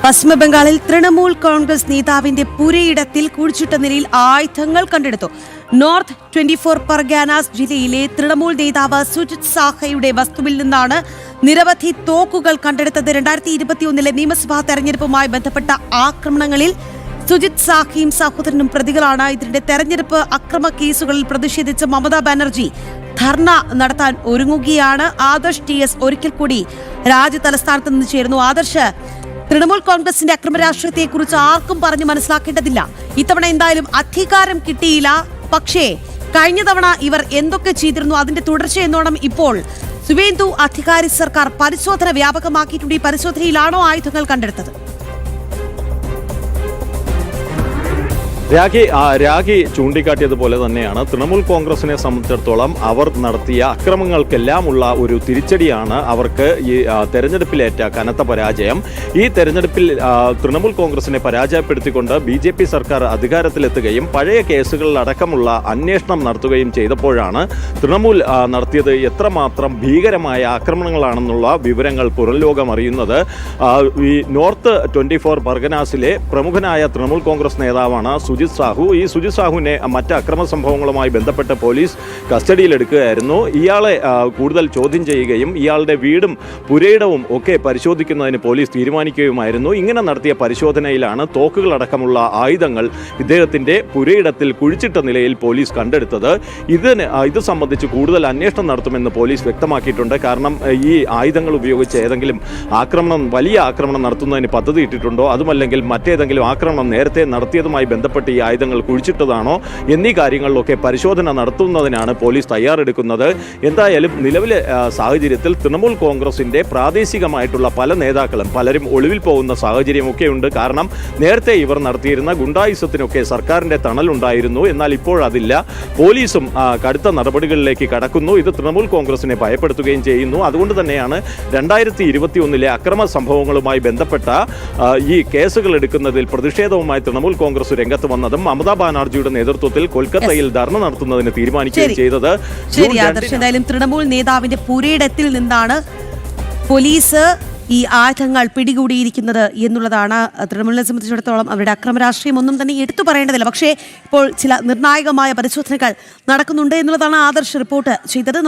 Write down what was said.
പശ്ചിമബംഗാളിൽ തൃണമൂൽ കോൺഗ്രസ് നേതാവിന്റെ പുരയിടത്തിൽ കുഴിച്ചിട്ട നിലയിൽ ആയുധങ്ങൾ കണ്ടെടുത്തു. നോർത്ത് 24 പർഗാനാസ് ജില്ലയിലെ തൃണമൂൽ നേതാവ് സുജിത് സാഹയുടെ വസ്തുവിൽ നിന്നാണ് നിരവധി തോക്കുകൾ കണ്ടെടുത്തത്. 2021 നിയമസഭാ തെരഞ്ഞെടുപ്പുമായി ബന്ധപ്പെട്ട ആക്രമണങ്ങളിൽ സുജിത് സാഹിയും സഹോദരനും പ്രതികളാണ്. ഇതിന്റെ തെരഞ്ഞെടുപ്പ് അക്രമ കേസുകളിൽ പ്രതിഷേധിച്ച് മമതാ ബാനർജി ധർണ നടത്താൻ ഒരുങ്ങുകയാണ്. ആദർശ് TS ഒരിക്കൽ കൂടി രാജ്യ തലസ്ഥാനത്ത് നിന്ന് ചേരുന്നു. ആദർശ്, തൃണമൂൽ കോൺഗ്രസിന്റെ അക്രമ രാഷ്ട്രീയത്തെക്കുറിച്ച് ആർക്കും പറഞ്ഞു മനസ്സിലാക്കേണ്ടതില്ല. ഇത്തവണ എന്തായാലും അധികാരം കിട്ടിയില്ല. പക്ഷേ കഴിഞ്ഞ തവണ ഇവർ എന്തൊക്കെ ചെയ്തിരുന്നു അതിന്റെ തുടർച്ച എന്നോണം ഇപ്പോൾ സുവേന്ദു അധികാരി സർക്കാർ പരിശോധന വ്യാപകമാക്കിയിട്ടുണ്ട്. ഈ പരിശോധനയിലാണോ ആയുധങ്ങൾ കണ്ടെടുത്തത്? രാഖി ചൂണ്ടിക്കാട്ടിയതുപോലെ തന്നെയാണ് തൃണമൂൽ കോൺഗ്രസിനെ സംബന്ധിച്ചിടത്തോളം അവർ നടത്തിയ അക്രമങ്ങൾക്കെല്ലാമുള്ള ഒരു തിരിച്ചടിയാണ് അവർക്ക് ഈ തെരഞ്ഞെടുപ്പിലേറ്റ കനത്ത പരാജയം. ഈ തെരഞ്ഞെടുപ്പിൽ തൃണമൂൽ കോൺഗ്രസിനെ പരാജയപ്പെടുത്തിക്കൊണ്ട് BJP സർക്കാർ അധികാരത്തിലെത്തുകയും പഴയ കേസുകളിലടക്കമുള്ള അന്വേഷണം നടത്തുകയും ചെയ്തപ്പോഴാണ് തൃണമൂൽ നടത്തിയത് എത്രമാത്രം ഭീകരമായ ആക്രമണങ്ങളാണെന്നുള്ള വിവരങ്ങൾ പുറം ലോകം അറിയുന്നത്. ഈ നോർത്ത് 24 പർഗനാസിലെ പ്രമുഖനായ തൃണമൂൽ കോൺഗ്രസ് നേതാവാണ് സുജിത് സാഹു. ഈ സുജിത് സാഹുവിനെ മറ്റ് അക്രമ സംഭവങ്ങളുമായി ബന്ധപ്പെട്ട് പോലീസ് കസ്റ്റഡിയിലെടുക്കുകയായിരുന്നു. ഇയാളെ കൂടുതൽ ചോദ്യം ചെയ്യുകയും ഇയാളുടെ വീടും പുരയിടവും ഒക്കെ പരിശോധിക്കുന്നതിന് പോലീസ് തീരുമാനിക്കുകയുമായിരുന്നു. ഇങ്ങനെ നടത്തിയ പരിശോധനയിലാണ് തോക്കുകളടക്കമുള്ള ആയുധങ്ങൾ ഇദ്ദേഹത്തിൻ്റെ പുരയിടത്തിൽ കുഴിച്ചിട്ട നിലയിൽ പോലീസ് കണ്ടെടുത്തത്. ഇത് സംബന്ധിച്ച് കൂടുതൽ അന്വേഷണം നടത്തുമെന്ന് പോലീസ് വ്യക്തമാക്കിയിട്ടുണ്ട്. കാരണം ഈ ആയുധങ്ങൾ ഉപയോഗിച്ച് ഏതെങ്കിലും വലിയ ആക്രമണം നടത്തുന്നതിന് പദ്ധതി ഇട്ടിട്ടുണ്ടോ, അതുമല്ലെങ്കിൽ മറ്റേതെങ്കിലും ആക്രമണം നേരത്തെ നടത്തിയതുമായി ബന്ധപ്പെട്ട് ഈ ആയുധങ്ങൾ കുഴിച്ചിട്ടതാണോ എന്നീ കാര്യങ്ങളിലൊക്കെ പരിശോധന നടത്തുന്നതിനാണ് പോലീസ് തയ്യാറെടുക്കുന്നത്. എന്തായാലും നിലവിലെ സാഹചര്യത്തിൽ തൃണമൂൽ കോൺഗ്രസിന്റെ പ്രാദേശികമായിട്ടുള്ള പല നേതാക്കളും പലരും ഒളിവിൽ പോകുന്ന സാഹചര്യമൊക്കെയുണ്ട്. കാരണം നേരത്തെ ഇവർ നടത്തിയിരുന്ന ഗുണ്ടായുസത്തിനൊക്കെ സർക്കാരിന്റെ തണലുണ്ടായിരുന്നു. എന്നാൽ ഇപ്പോൾ അതില്ല. പോലീസും കടുത്ത നടപടികളിലേക്ക് കടക്കുന്നു. ഇത് തൃണമൂൽ കോൺഗ്രസിനെ ഭയപ്പെടുത്തുകയും ചെയ്യുന്നു. അതുകൊണ്ട് തന്നെയാണ് 2021 അക്രമ സംഭവങ്ങളുമായി ബന്ധപ്പെട്ട ഈ കേസുകൾ എടുക്കുന്നതിൽ പ്രതിഷേധവുമായി തൃണമൂൽ കോൺഗ്രസ് രംഗത്ത് വന്നതും മമതാ ബാനർജിയുടെ നേതൃത്വത്തിൽ കൊൽക്കത്തയിൽ ധർണ നടത്തുന്നതിന് തീരുമാനിക്കുകയും ചെയ്തത്. എന്തായാലും തൃണമൂൽ നേതാവിന്റെ പുരയിടത്തിൽ നിന്നാണ് പോലീസ് ഈ ആയുധങ്ങൾ പിടികൂടിയിരിക്കുന്നത് എന്നുള്ളതാണ്. തൃണമൂലിനെ സംബന്ധിച്ചിടത്തോളം അവരുടെ അക്രമ രാഷ്ട്രീയം ഒന്നും തന്നെ എടുത്തു പറയേണ്ടതില്ല. പക്ഷേ ഇപ്പോൾ ചില നിർണായകമായ പരിശോധനകൾ നടക്കുന്നുണ്ട് എന്നുള്ളതാണ് ആദർശ് റിപ്പോർട്ട് ചെയ്തത്.